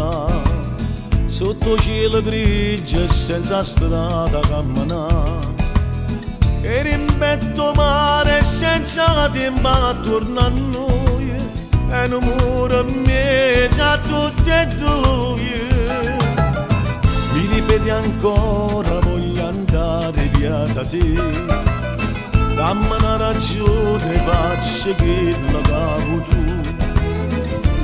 là, sotto cielo grigio e senza strada camminare. E rimpetto mare senza tempo a tornare a noi, e non muro mezzo a tutti e due. Mi ripeti ancora, voglio andare via da te. Dammi una ragione, faccio quello che hai tu.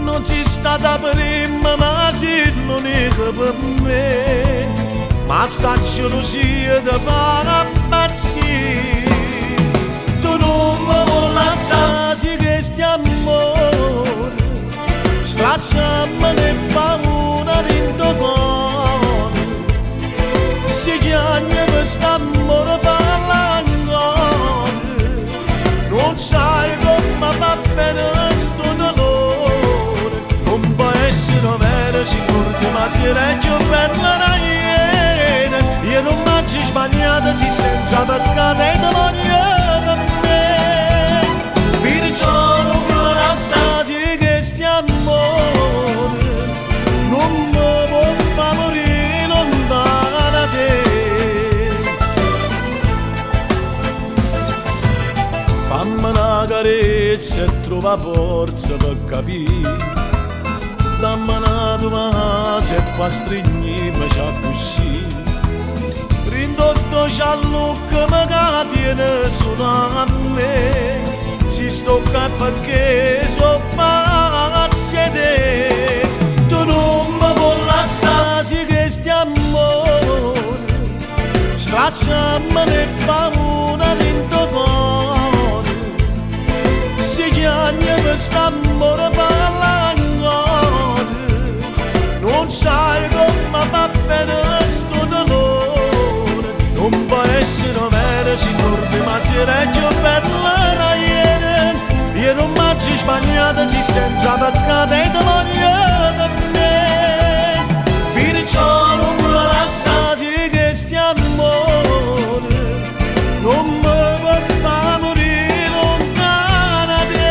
Non sei stata prima, ma sei l'unica per me. Ma sta gelosia ti fa impazzire. Tu non mi vuoi lasciare questo amore, stracciami le paura dentro cuore. Si chiama questo amore parla ancora. Non sai come va bene sto dolore. Non può essere vero, sicuro ma ci regge per la ieri. Io non mangio sbagliato, ci senza peccato e ti voglio per me. Perciò non mi lasciate questo amore, non mi può far morire lontano da te. Fammi una carezza e trova forza per capire. Dammi una tua mano e poi stringiamo già così. Rindotto giallucco mi tiene solo a me. Si stocca perché so pazzi te. Tu non mi vuoi lasciare questo amore, stracciami le paura dentro cuore. Si chiama questo amore parla ancora. Non sai come va bene sto dolore. Non può essere vero, sicuro ma ci regge per la ieri. Io non mangio sbagliato, ci senza peccato e ti voglio per me. Perciò non mi lasciate questo amore, non mi può far morire lontano da te.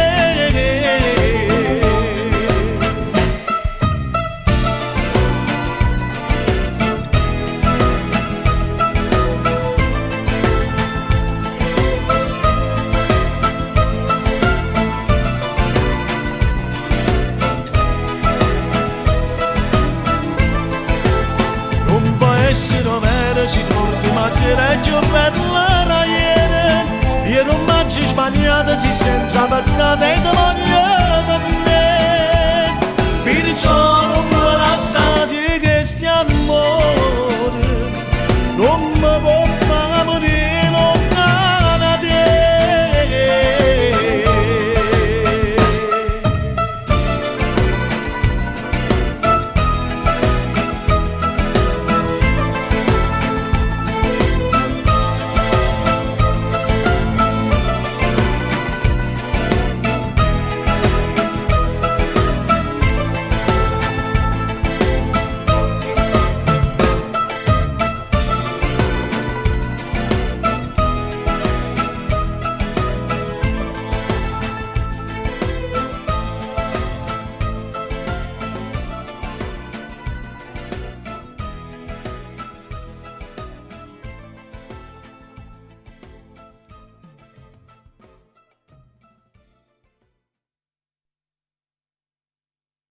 Non può essere vero, sicuro ma ci regge per la ieri. Io non mangio sbagliato, ci senza peccato e ti voglio